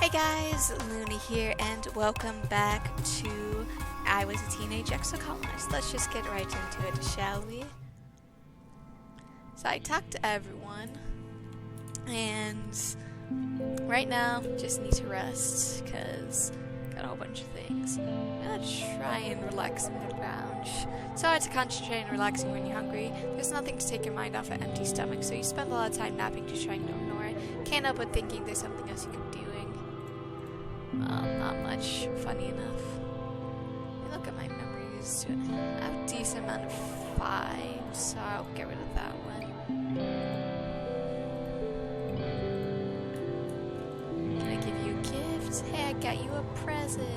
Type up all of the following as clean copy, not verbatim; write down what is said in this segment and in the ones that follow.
Hey guys, Looney here, and welcome back to I Was a Teenage Exocolonist. Let's just get right into it, shall we? So I talked to everyone, and right now, just need to rest, because got a whole bunch of things. I'm gonna try and relax in the lounge. It's hard to concentrate and relaxing when you're hungry. There's nothing to take your mind off an empty stomach, so you spend a lot of time napping just trying to ignore it. Can't help but thinking there's something else you could be doing. Not much. Funny enough. Look at my memories. I have a decent amount of 5, so I'll get rid of that one. Can I give you a gift? Hey, I got you a present.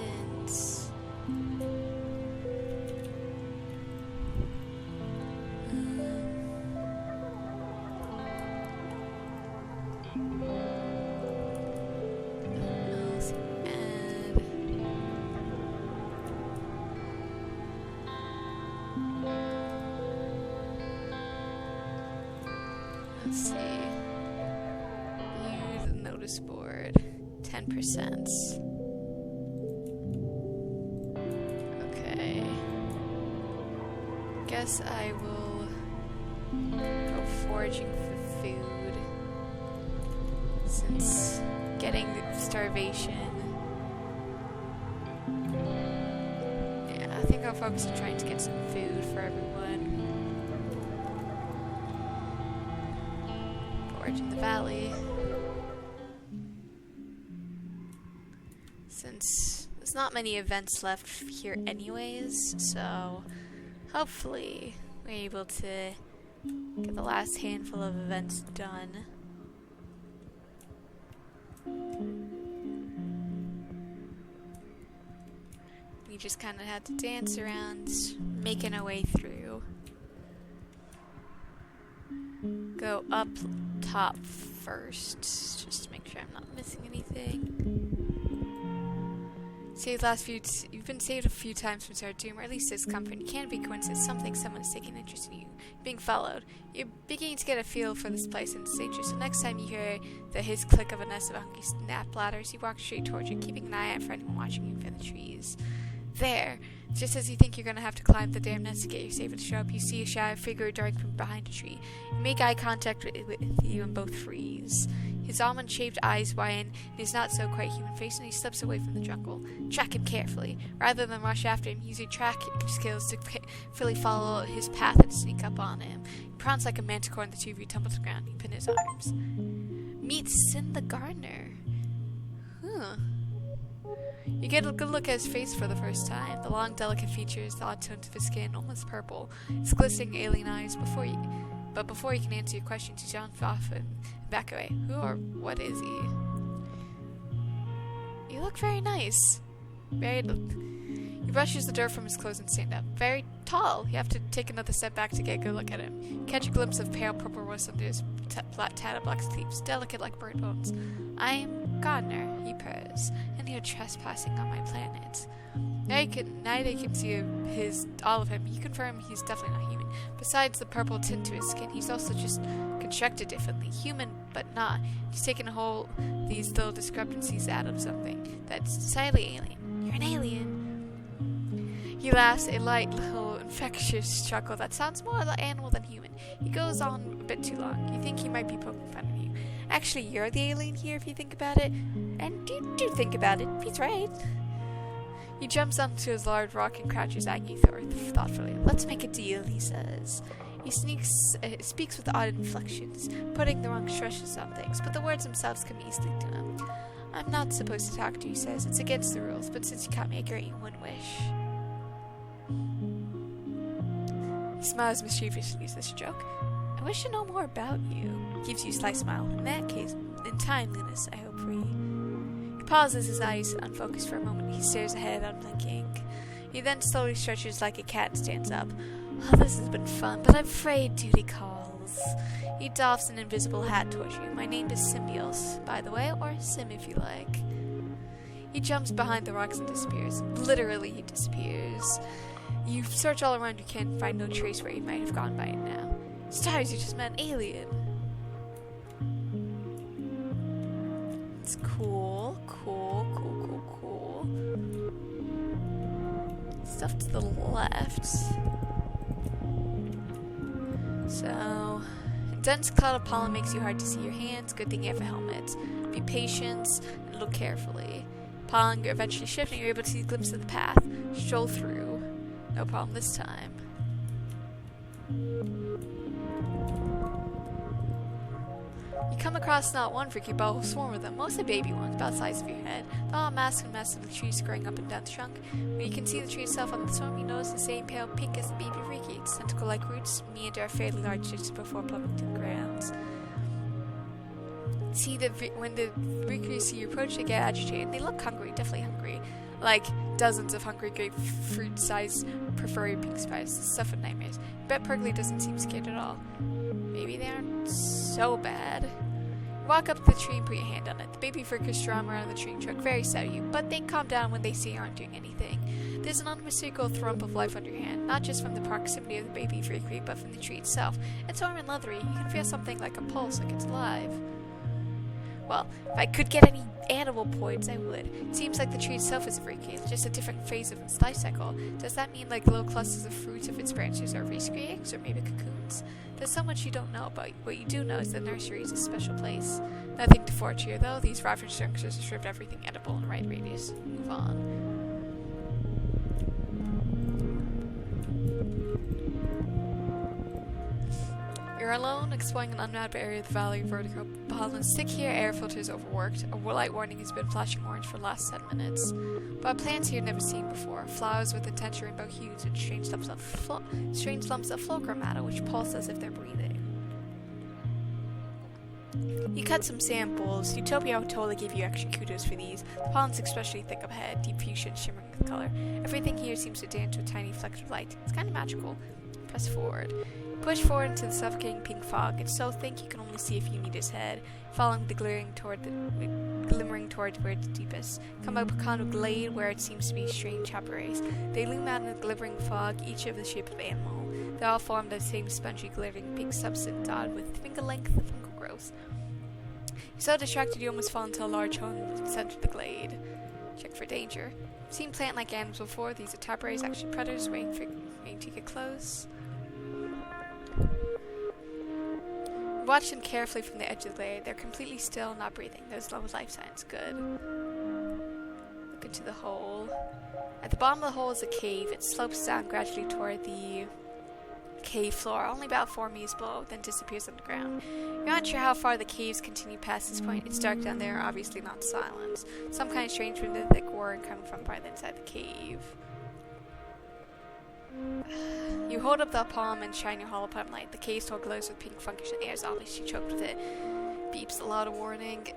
Let's see. Use the notice board. 10%. Okay. Guess I will go foraging for food. Since getting starvation. Yeah, I think I'll focus on trying to get some food for everyone. In the valley, since there's not many events left here anyways, so hopefully we're able to get the last handful of events done. We just kind of had to dance around, making our way through. Go up top first, just to make sure I'm not missing anything. Saved you've been saved a few times from Sarah Doom, or at least it's comfort. It can't be coincidence. Someone is taking interest in you. You're being followed. You're beginning to get a feel for this place and its nature. So next time you hear the click of a nest of hungry snap ladders, you walk straight towards you, keeping an eye out for anyone watching you from the trees. There, just as you think you're gonna have to climb the damn nest to get your safe to show up, you see a shadow figure darting from behind a tree. You make eye contact with you and both freeze. His almond-shaped eyes widen in his not-so-quite human face, and he slips away from the jungle. Track him carefully. Rather than rush after him, use your track skills to carefully follow his path and sneak up on him. He prowls like a manticore, and the two of you tumble to the ground, deep in his arms. Meet Sin the Gardener. You get a good look at his face for the first time. The long, delicate features, the odd tones of his skin, almost purple. His glistening alien eyes. Before you can answer your questions, he jumps off and back away. Who or what is he? You look very nice. He brushes the dirt from his clothes and stands up. Very tall. You have to take another step back to get a good look at him. You catch a glimpse of pale purple rust under his tatted black sleeves, delicate like bird bones. I'm Gardener, he purrs, and you're trespassing on my planet. Now that you can see all of him, you confirm he's definitely not human. Besides the purple tint to his skin, he's also just constructed differently. Human, but not. He's taken these little discrepancies out of something that's slightly alien. You're an alien. He laughs, a light, little, infectious chuckle that sounds more like animal than human. He goes on a bit too long. You think he might be poking fun of you. Actually, you're the alien here if you think about it. And you do think about it. He's right. He jumps onto his large rock and crouches at you thoughtfully. Let's make a deal, he says. He speaks with odd inflections, putting the wrong stresses on things, but the words themselves come easily to him. I'm not supposed to talk to you, he says. It's against the rules, but since you caught me, I grant you one wish. He smiles mischievously as this joke. I wish to know more about you. Gives you a slight smile. In that case, in timeliness, I hope for you. He pauses, his eyes unfocused for a moment. He stares ahead, unblinking. He then slowly stretches like a cat and stands up. Oh, this has been fun, but I'm afraid duty calls. He doffs an invisible hat towards you. My name is Symbios, by the way, or Sim if you like. He jumps behind the rocks and disappears. Literally, he disappears. You search all around, you can't find no trace where he might have gone by now. Stars, you just met an alien. It's cool. Stuff to the left. So, dense cloud of pollen makes you hard to see your hands. Good thing you have a helmet. Be patient and look carefully. Pollen eventually shift and you're able to see a glimpse of the path. Stroll through. No problem this time. You come across not one freaky but a whole swarm of them, mostly baby ones, about the size of your head. They're all masked and messed with the trees growing up and down the trunk. When you can see the tree itself on the swarm, you notice the same pale pink as the baby freaky. Its tentacle-like roots meander a fairly large distance before plummeting to the ground. When the freaky see you approach, they get agitated. They look hungry, definitely hungry. Like dozens of hungry grapefruit-sized perforated pink spiders. Stuff with nightmares. Bet Pergly doesn't seem scared at all. Maybe they aren't so bad. You walk up to the tree and put your hand on it. The baby freakers strum around the tree trunk, very sad of you, but they calm down when they see you aren't doing anything. There's an unmistakable thump of life under your hand, not just from the proximity of the baby freaky, but from the tree itself. It's warm and leathery. You can feel something like a pulse, like it's alive. Well, if I could get any animal points, I would. It seems like the tree itself is freaky. It's just a different phase of its life cycle. Does that mean like little clusters of fruits of its branches are risky eggs or maybe cocoons? There's so much you don't know, but what you do know is the nursery is a special place. Nothing to forage here, though. These ravaged youngsters have stripped everything edible in the right radius. Move on. You're alone, exploring an unmapped area of the valley vertical. Pollen sick here, air filters overworked. A light warning has been flashing orange for the last 10 minutes. But plants here never seen before. Flowers with intense rainbow hues and strange lumps of fulcrum matter which pulse as if they're breathing. You cut some samples. Utopia will totally give you extra kudos for these. The pollen's especially thick up ahead, deep fuchsia and shimmering with color. Everything here seems to dance with tiny flecks of light. It's kind of magical. Press forward. Push forward into the suffocating pink fog. It's so thick you can only see a few meters ahead, following the glimmering toward where it's deepest. Come upon a glade where it seems to be strange chaparrals. They loom out in the glimmering fog, each of the shape of an animal. They all form the same spongy, glittering pink substance dotted with finger-length fungal growth. You're so distracted you almost fall into a large hole in the center of the glade. Check for danger. Seen plant-like animals before. These are tapirs, actually predators, waiting to get close. Watch them carefully from the edge of the glade. They're completely still, not breathing. There's low life signs. Good. Look into the hole. At the bottom of the hole is a cave. It slopes down gradually toward the cave floor, only about 4 meters below, then disappears underground. You're not sure how far the caves continue past this point. It's dark down there, obviously not silence. Some kind of strange wind and thick whirring coming from right inside the cave. You hold up the palm and shine your hollow palm light. The cave store glows with pink fungus and air is obviously choked with it. Beeps a loud warning.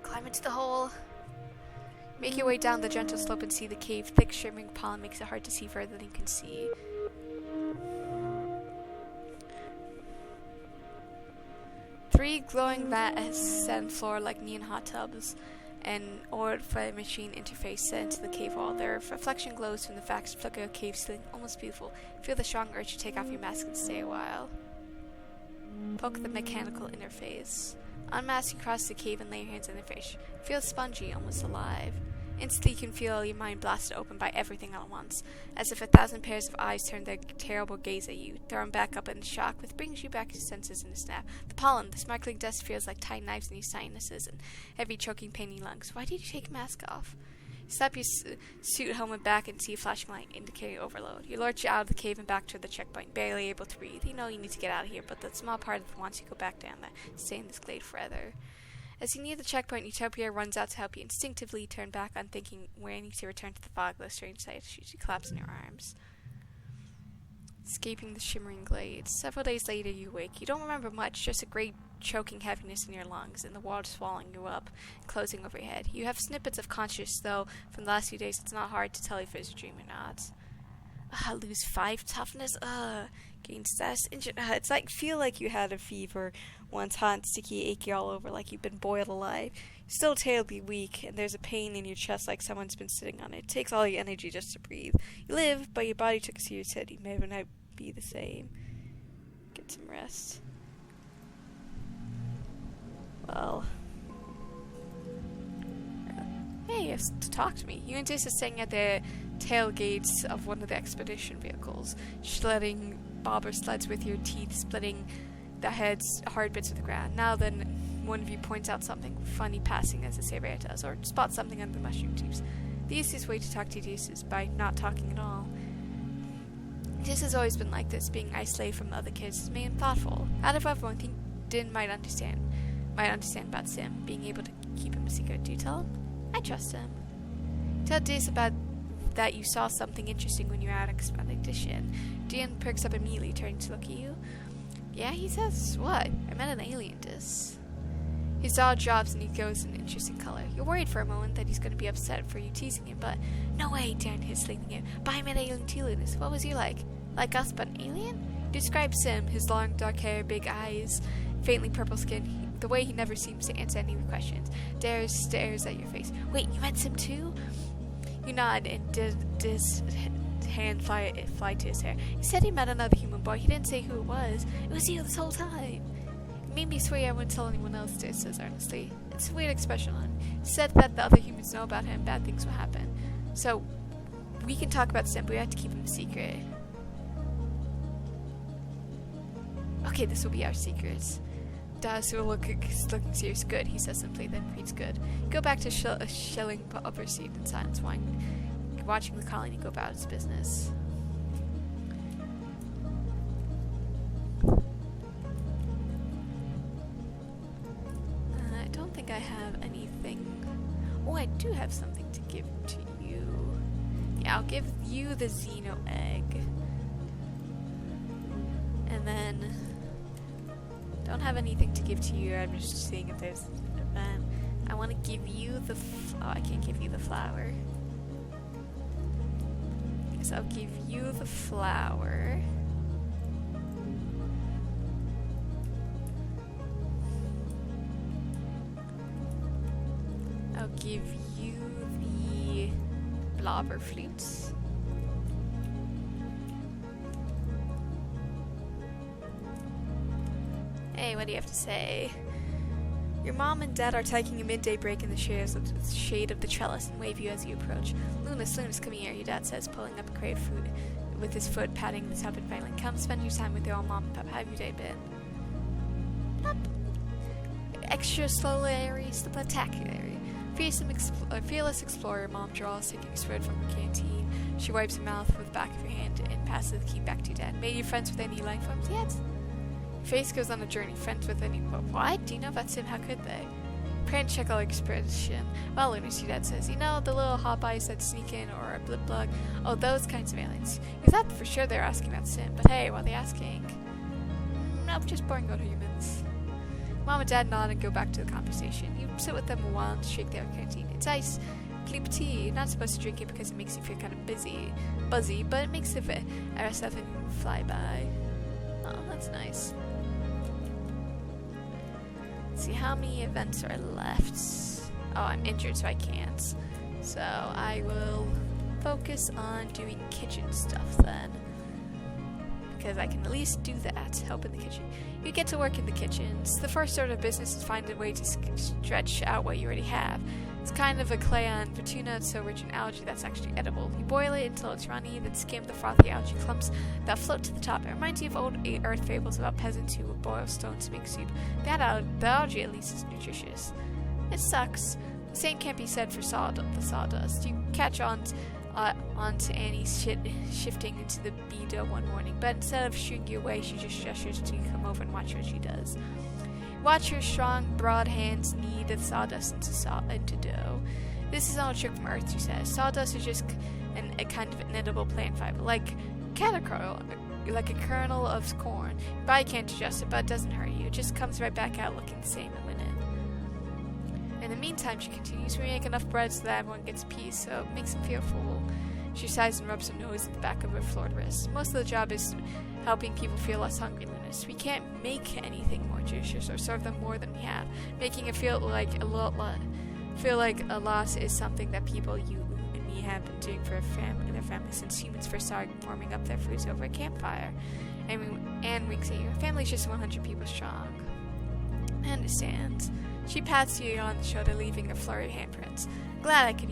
Climb into the hole. Make your way down the gentle slope and see the cave. Thick shimmering pollen makes it hard to see further than you can see. Three glowing vats sand floor like neon hot tubs. An oiled fire machine interface set into the cave wall. Their reflection glows from the vast flicker of cave ceiling, almost beautiful. Feel the strong urge to take off your mask and stay a while. Poke the mechanical interface. Unmask, you cross the cave and lay your hands on the fish. Feel spongy, almost alive. Instantly you can feel your mind blasted open by everything all at once, as if 1,000 pairs of eyes turn their terrible gaze at you, thrown back up in shock, which brings you back to senses in a snap. The pollen, the sparkling dust feels like tiny knives in your sinuses and heavy choking pain in your lungs. Why did you take your mask off? You slap your suit helmet back and see a flashing light indicating overload. You lurch out of the cave and back to the checkpoint, barely able to breathe. You know you need to get out of here, but that small part of it wants you to go back down there, stay in this glade forever. As you near the checkpoint, Utopia runs out to help you. Instinctively, you turn back, unthinking where you need to return to the fog, the strange sight. She collapses in your arms. Escaping the shimmering glades. Several days later, you wake. You don't remember much, just a great choking heaviness in your lungs, and the water swallowing you up, closing over your head. You have snippets of consciousness, though from the last few days, it's not hard to tell if it's a dream or not. Lose 5 toughness. Gain status. It's like feel like you had a fever once, hot, sticky, achy all over, like you've been boiled alive. You're still terribly weak, and there's a pain in your chest like someone's been sitting on it. It takes all your energy just to breathe. You live, but your body took a serious hit. You may not be the same. Get some rest. Well, he has to talk to me. You insist on staying at the tailgates of one of the expedition vehicles, shredding bobber sleds with your teeth, splitting the heads, hard bits of the ground. Now then, one of you points out something funny passing as the saber does, or spots something under the mushroom tubes. The easiest way to talk to Deus is by not talking at all. This has always been like this, being isolated from the other kids has made him thoughtful. Out of everyone, think Din might understand about Sim, being able to keep him a secret. Do you tell him? I trust him. Tell Deus about that you saw something interesting when you were at expedition. Din perks up immediately, turning to look at you. Yeah, he says, what? I met an alien, Dis. His jaw drops and he goes an interesting color. You're worried for a moment that he's going to be upset for you teasing him, but no way, Darren his slinging him. But I met an alien too, Lunas. What was he like? Like us, but an alien? Describe Sim, his long dark hair, big eyes, faintly purple skin, the way he never seems to answer any questions. Dares stares at your face. Wait, you met Sim too? You nod and Dis hand fly to his hair. He said he met another human boy. He didn't say who it was. It was you this whole time. It made me swear I wouldn't tell anyone else, Dis says earnestly. It's a weird expression on him. He said that the other humans know about him, bad things will happen. So, we can talk about Sim, but we have to keep him a secret. Okay, this will be our secrets. Das will looking serious. Good, he says simply, then reads good. Go back to shelling upper seat in silence, watching the colony go about its business. I don't think I have anything. Oh, I do have something to give to you. Yeah, I'll give you the Xeno egg. And then don't have anything to give to you. I'm just seeing if there's an event. I want to give you the I can't give you the flower. So I'll give you the flower. I'll give you the blobber flutes. Hey, what do you have to say? Your mom and dad are taking a midday break in the shade of the trellis and wave you as you approach. Lunas, come here, your dad says, pulling up a crate of food with his foot patting the top and filing. Come spend your time with your own mom and pop. How have your day been? Up. Extraordinary, spectacular. Fearless explorer, mom draws, taking a spread from her canteen. She wipes her mouth with the back of her hand and passes the key back to your dad. Made you friends with any life forms yet? Face goes on a journey, friends with any. What? Do you know about Sim? How could they? Parents check all expression. Well, Lunas, your dad says, you know, the little hop eyes that sneak in, or a blip bug. Oh, those kinds of aliens. You thought for sure they were asking about Sim, but hey, what are they asking? Nope, just boring other humans. Mom and dad nod and go back to the conversation. You sit with them a while and shake their canteen. It's ice, clean tea. You're not supposed to drink it because it makes you feel kind of buzzy, but it makes the rest of it fly by. Oh, that's nice. Let's see how many events are left. Oh, I'm injured, so I can't. So I will focus on doing kitchen stuff then, because I can at least do that, help in the kitchen. You get to work in the kitchens. The first order of business is to find a way to stretch out what you already have. It's kind of a clay on for tuna. It's so rich in algae that's actually edible. You boil it until it's runny, then skim the frothy algae clumps that float to the top. It reminds you of old earth fables about peasants who would boil stones to make soup. The algae at least is nutritious. It sucks. The same can't be said for the sawdust. You catch onto Annie's shifting into the bee dough one morning, but instead of shooing you away, she just gestures to you come over and watch what she does. Watch her strong, broad hands knead the sawdust into dough. This is all a trick from Earth, she says. Sawdust is just a kind of inedible plant fiber, like a kernel of corn. Your body can't digest it, but it doesn't hurt you. It just comes right back out looking the same in a minute. In the meantime, she continues, we make enough bread so that everyone gets a piece, so it makes them feel full. She sighs and rubs her nose at the back of her floored wrist. Most of the job is helping people feel less hungry, Lunas. We can't make anything more delicious or serve them more than we have. Making it feel like a loss is something that people, you and me, have been doing for their family since humans first started warming up their foods over a campfire. Anne winks at you. Our family's just 100 people strong. I understand. She pats you on the shoulder, leaving a flurry of handprints. I'm glad I could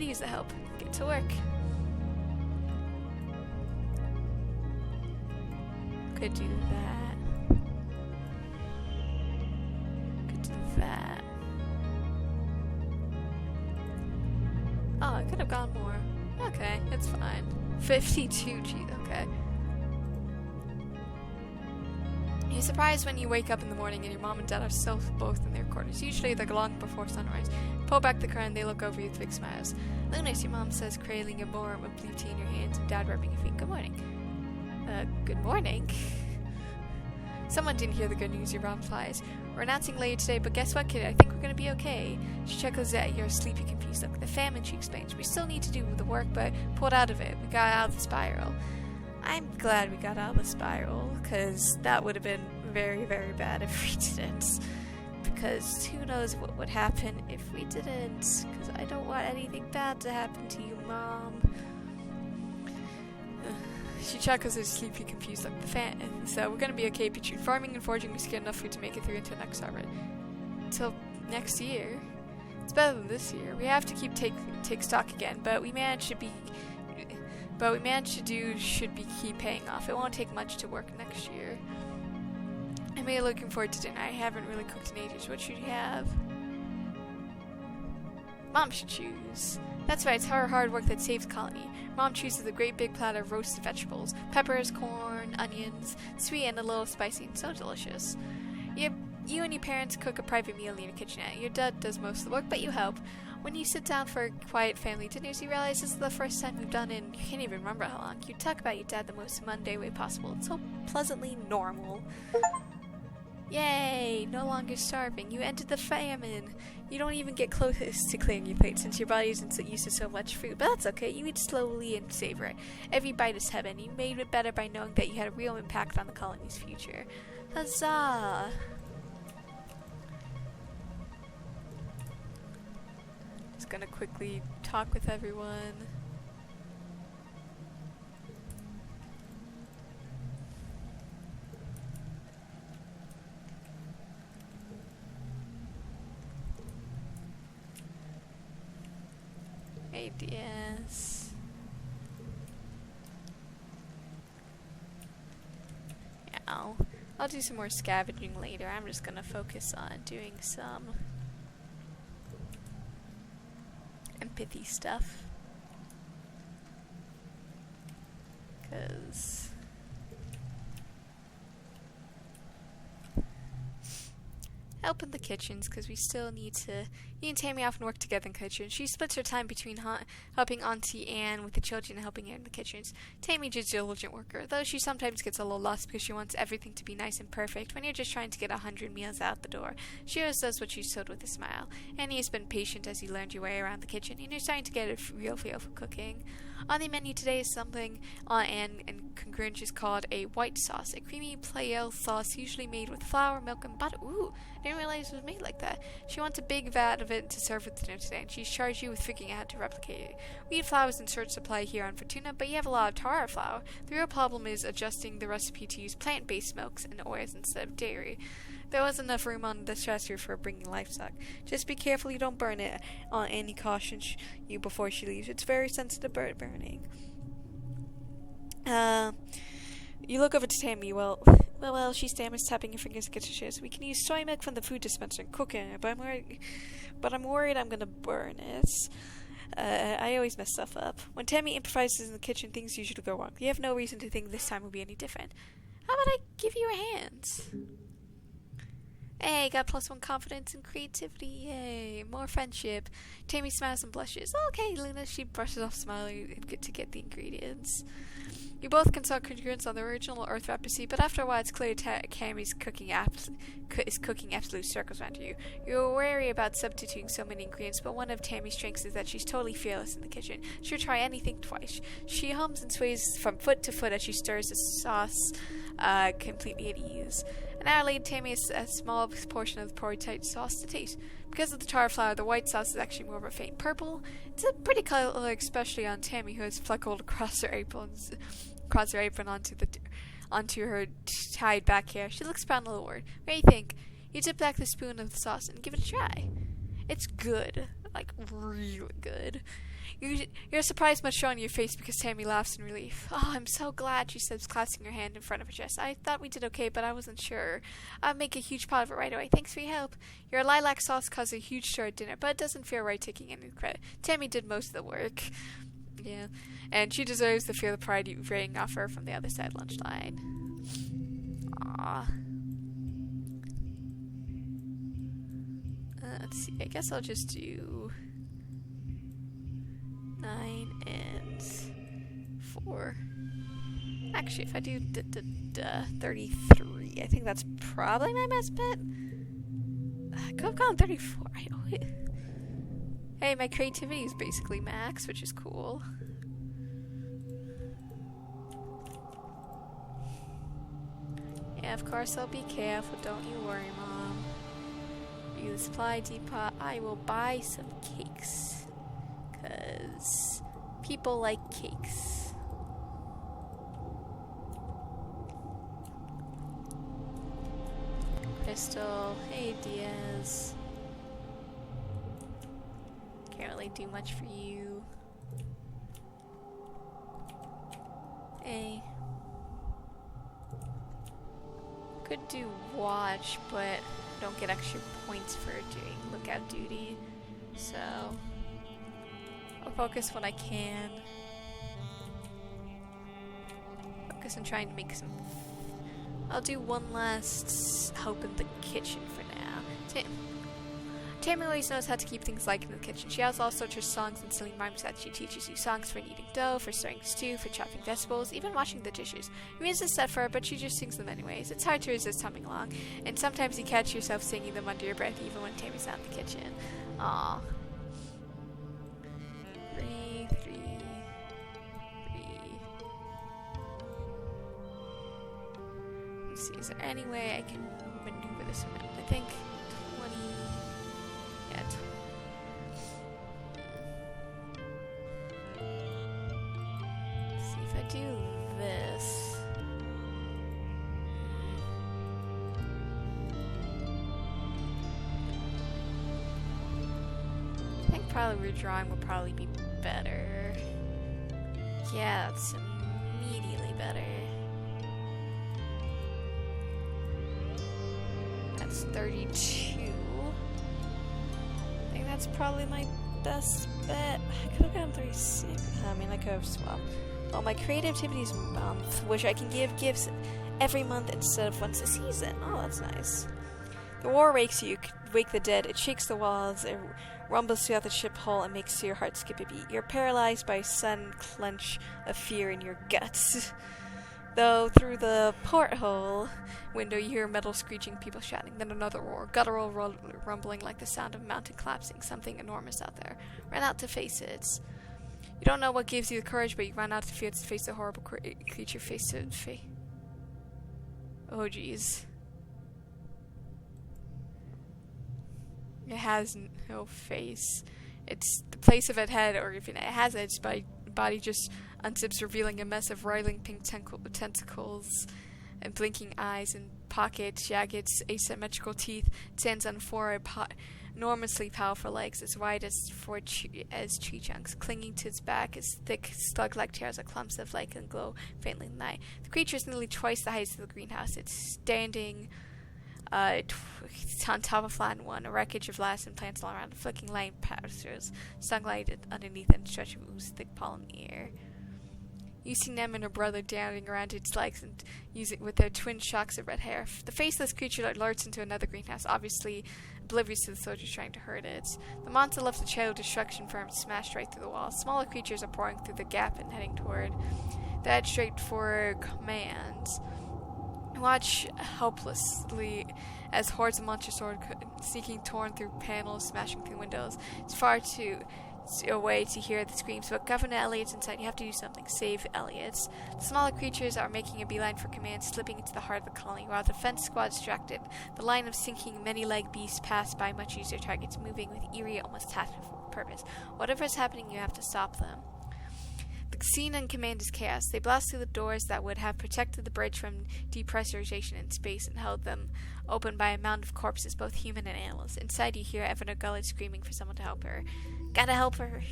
use the help. Get to work. Could do that. Could do that. Oh, I could have gone more. Okay, it's fine. 52, geez, okay. You're surprised when you wake up in the morning and your mom and dad are still both in their quarters. Usually they're long before sunrise. Pull back the curtain, they look over you with big smiles. Lunas, your mom says, cradling a warm of blue tea in your hands, and dad rubbing your feet. Good morning. Good morning? Someone didn't hear the good news, your mom replies. We're announcing later today, but guess what, kid? I think we're gonna be okay. She chuckles at your sleepy, confused look. The famine, she explains. We still need to do the work, but pulled out of it. We got out of the spiral. I'm glad we got out of the spiral, because that would have been very, very bad if we didn't. Because who knows what would happen if we didn't. Because I don't want anything bad to happen to you, Mom. She chuckles at sleepy, confused look. So we're gonna be okay, Pichu. Farming and foraging, we get enough food to make it through until next summer. Until next year. It's better than this year. We have to keep take stock again, but we managed to keep paying off. It won't take much to work next year. I'm really looking forward to dinner. I haven't really cooked in ages. What should you have? Mom should choose. That's right, it's her hard work that saves the colony. Mom chooses a great big platter of roasted vegetables. Peppers, corn, onions, sweet and a little spicy, and so delicious. You and your parents cook a private meal in your kitchenette. Your dad does most of the work, but you help. When you sit down for quiet family dinners, you realize this is the first time you've done it, and you can't even remember how long. You talk about your dad the most mundane way possible. It's so pleasantly normal. Yay! No longer starving. You ended the famine. You don't even get close to clearing your plate since your body isn't so used to so much food. But that's okay. You eat slowly and savor it. Every bite is heaven. You made it better by knowing that you had a real impact on the colony's future. Huzzah! Just gonna quickly talk with everyone. Yes. Yeah, I'll do some more scavenging later. I'm just gonna focus on doing some empathy stuff. 'Cause help in the kitchens, because we still need to. Me and Tammy often work together in the kitchen. She splits her time between helping Auntie Anne with the children and helping her in the kitchens. Tammy is a diligent worker, though she sometimes gets a little lost because she wants everything to be nice and perfect when you're just trying to get 100 meals out the door. She always does what she's told with a smile. Annie has been patient as you learned your way around the kitchen, and you're starting to get a real feel for cooking. On the menu today is something Anne and Congruence is called a white sauce, a creamy pale sauce usually made with flour, milk, and butter. Ooh, I didn't realize it was made like that. She wants a big vat of it to serve with dinner today, and she's charged you with figuring out how to replicate it. Wheat flour is in short supply here on Fortuna, but you have a lot of taro flour. The real problem is adjusting the recipe to use plant-based milks and oils instead of dairy. There wasn't enough room on the stressor for bringing livestock. Just be careful you don't burn it. Annie cautions you before she leaves. It's very sensitive burning. You look over to Tammy. Well, she stammers, tapping her fingers against her chest. We can use soy milk from the food dispenser and cook in it, but I'm worried I'm gonna burn it. I always mess stuff up. When Tammy improvises in the kitchen, things usually go wrong. You have no reason to think this time will be any different. How about I give you a hand? Hey, got +1 confidence and creativity. Yay, more friendship. Tammy smiles and blushes. Okay, Luna, she brushes off smiling to get the ingredients. You both consult Congruence on the original Earth recipe, but after a while it's clear Tammy's cooking absolute circles around you. You're wary about substituting so many ingredients, but one of Tammy's strengths is that she's totally fearless in the kitchen. She'll try anything twice. She hums and sways from foot to foot as she stirs the sauce completely at ease. An hour later, Tammy has a small portion of the prototype sauce to taste. Because of the taro flour, the white sauce is actually more of a faint purple. It's a pretty color, especially on Tammy, who has fleckled across her apron onto her tied back hair. She looks proud and a little worried. What do you think? You dip back the spoon of the sauce and give it a try. It's good. Like, really good. You're surprised much on your face because Tammy laughs in relief. Oh, I'm so glad, she says, clasping her hand in front of her chest. I thought we did okay, but I wasn't sure. I'll make a huge pot of it right away. Thanks for your help. Your lilac sauce caused a huge stir at dinner, but it doesn't feel right taking any credit. Tammy did most of the work. Yeah. And she deserves the feel of pride you raying off her from the other side lunch line. Aww. Let's see. I guess I'll just do 9 and 4. Actually, if I do 33, I think that's probably my best bet. I could have gone 34. Hey, my creativity is basically max, which is cool. Yeah, of course I'll be careful. Don't you worry, Mom. You supply depot. I will buy some cakes. 'Cause people like cakes. Crystal. Hey, Diaz. Can't really do much for you. Hey. Could do watch, but don't get extra points for doing lookout duty. So I'll focus when I can. Focus on trying to make some. I'll do one last help in the kitchen for now. Tammy always knows how to keep things light in the kitchen. She has all sorts of songs and silly rhymes that she teaches you. Songs for kneading dough, for stirring stew, for chopping vegetables, even washing the dishes. It means it's set for her, but she just sings them anyways. It's hard to resist humming along, and sometimes you catch yourself singing them under your breath even when Tammy's not in the kitchen. Aww. 3. Let me see, is there any way I can maneuver this around? I think 20... Yeah, see if I do this. I think probably redrawing will probably be better. Yeah, that's immediately better. That's 32. I think that's probably my best bet. I could have gone 36. I mean, I could have swapped. Well, my creativity's month, which I can give gifts every month instead of once a season. Oh, that's nice. The war wakes you, wake the dead. It shakes the walls, it rumbles throughout the ship hull and makes your heart skip a beat. You're paralyzed by a sudden clench of fear in your guts. Though through the porthole window you hear metal screeching, people shouting, then another roar, guttural rumbling like the sound of a mountain collapsing, something enormous out there. Run out to face it. You don't know what gives you the courage, but you run out to face the horrible creature face to face. Oh jeez. It has no face. It's the place of its head, or even it has its body just unzips, revealing a mess of writhing pink tentacles and blinking eyes and pockets, jagged, asymmetrical teeth. It stands on four enormously powerful legs as wide as tree trunks. Clinging to its back is thick, slug-like tails that clumps of light and glow faintly in the night. The creature is nearly twice the height of the greenhouse. It's standing it's on top of flattened one, a wreckage of glass and plants all around. Flicking light pastures, sunlight underneath and stretch of ooze, thick pollen in the air. You see Nem and her brother dancing around its legs and using with their twin shocks of red hair. The faceless creature alerts into another greenhouse, obviously oblivious to the soldiers trying to hurt it. The monster left a trail of destruction for him, smashed right through the wall. Smaller creatures are pouring through the gap and heading toward. They head straight for commands. Watch helplessly as hordes of monster sword sneaking torn through panels, smashing through windows. It's far too away to hear the screams, but Governor Elliot's inside. You have to do something. Save Elliot's. The smaller creatures are making a beeline for command, slipping into the heart of the colony, while the defense squad distracted. The line of sinking, many-legged beasts pass by much easier targets, moving with eerie, almost tactful purpose. Whatever is happening, you have to stop them. The The scene in command is chaos. They blast through the doors that would have protected the bridge from depressurization in space and held them open by a mound of corpses, both human and animals. Inside you hear Evan O'Gullet screaming for someone to help her. Gotta help her.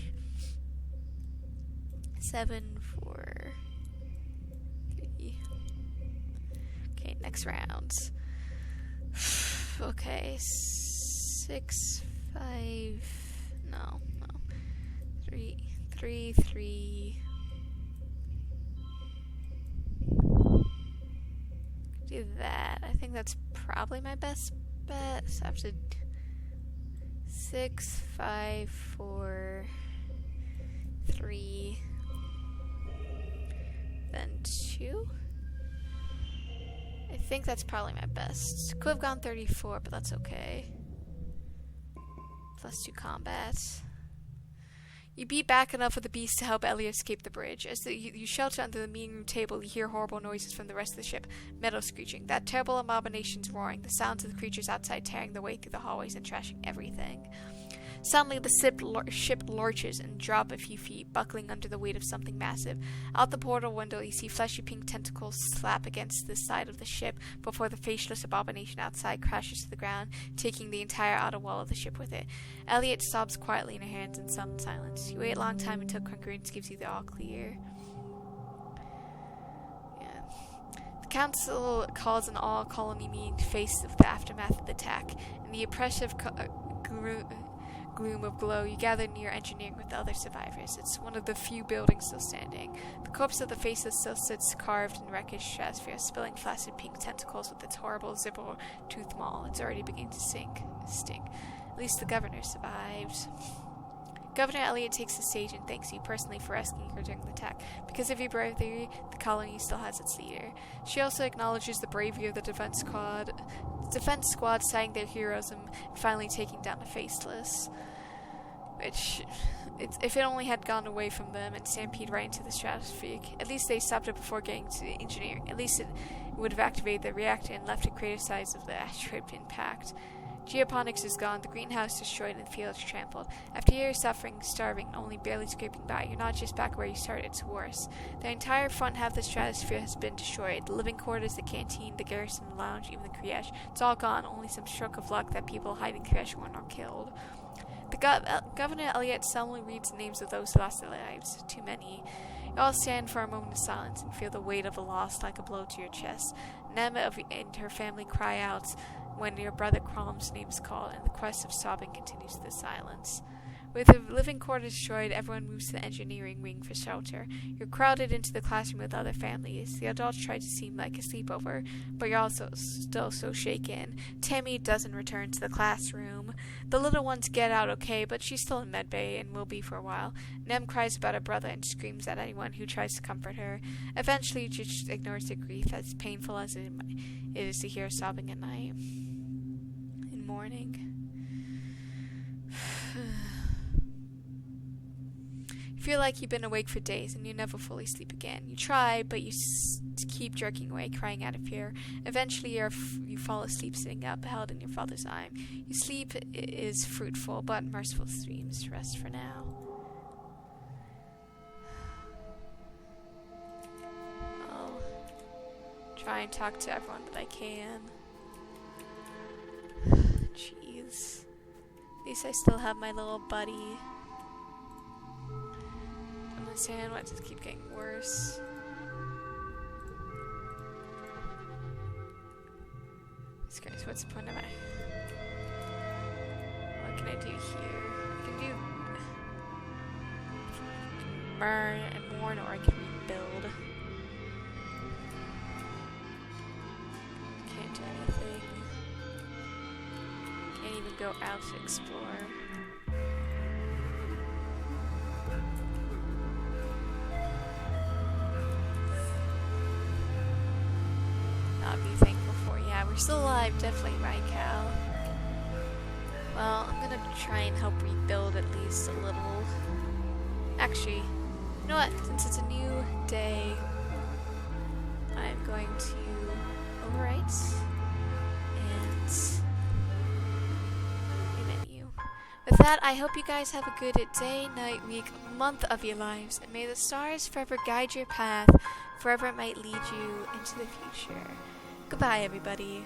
7, 4, 3. Okay, next round. Okay, 6, 5. No. 3, 3. Do that. I think that's probably my best bet. So I have to 6, 5, 4, 3, then 2. I think that's probably my best. Could have gone 34, but that's okay. +2 combat. You beat back enough of the beast to help Elliot escape the bridge. As you shelter under the meeting room table, you hear horrible noises from the rest of the ship. Metal screeching. That terrible abomination's roaring. The sounds of the creatures outside tearing their way through the hallways and trashing everything. Suddenly, the ship lurches and drops a few feet, buckling under the weight of something massive. Out the portal window, you see fleshy pink tentacles slap against the side of the ship before the faceless abomination outside crashes to the ground, taking the entire outer wall of the ship with it. Elliot sobs quietly in her hands in some silence. You wait a long time until Congruence gives you the all clear. The council calls an all-colony meeting to face the aftermath of the attack. In the oppressive gloom of glow, you gather near engineering with the other survivors. It's one of the few buildings still standing. The corpse of the faceless still sits carved in wreckage stratosphere, spilling flaccid pink tentacles with its horrible zipper-toothed maw. It's already beginning to stink. At least the governor survived. Governor Elliot takes the stage and thanks you personally for rescuing her during the attack. Because of your bravery, the colony still has its leader. She also acknowledges the bravery of the defense squad citing their heroism and finally taking down the faceless. Which, if it only had gone away from them and stampede right into the stratosphere, at least they stopped it before getting to the engineering. At least it would have activated the reactor and left a crater size of the asteroid impact. Geoponics is gone, the greenhouse destroyed, and the fields trampled. After years suffering, starving, and only barely scraping by, you're not just back where you started, it's worse. The entire front half of the stratosphere has been destroyed. The living quarters, the canteen, the garrison, the lounge, even the creche. It's all gone, only some stroke of luck that people hiding in the creche were not killed. Governor Elliot solemnly reads the names of those who lost their lives. Too many. You all stand for a moment of silence and feel the weight of the loss like a blow to your chest. Nem and her family cry out when your brother Crom's name is called, and the quest of sobbing continues through the silence. With the living quarters destroyed, everyone moves to the engineering wing for shelter. You're crowded into the classroom with other families. The adults try to seem like a sleepover, but you're also still so shaken. Tammy doesn't return to the classroom. The little ones get out okay, but she's still in medbay and will be for a while. Nem cries about her brother and screams at anyone who tries to comfort her. Eventually, she just ignores the grief, as painful as it is to hear sobbing at night. In morning. You feel like you've been awake for days and you never fully sleep again. You try, but you keep jerking away, crying out of fear. Eventually, you fall asleep sitting up, held in your father's arm. Your sleep is fruitful, but merciful dreams. Rest for now. I'll try and talk to everyone that I can. Jeez. At least I still have my little buddy. Understand why just keep getting worse. Disgrace, what's the point of it? What can I do here? I can do burn and mourn, or I can rebuild. Can't do anything. Can't even go out to explore. Be thankful for. Yeah, we're still alive, definitely, right, Cal? Well, I'm gonna try and help rebuild at least a little. Actually, you know what? Since it's a new day, I'm going to overwrite and a menu. With that, I hope you guys have a good day, night, week, month of your lives, and may the stars forever guide your path, wherever it might lead you into the future. Goodbye, everybody.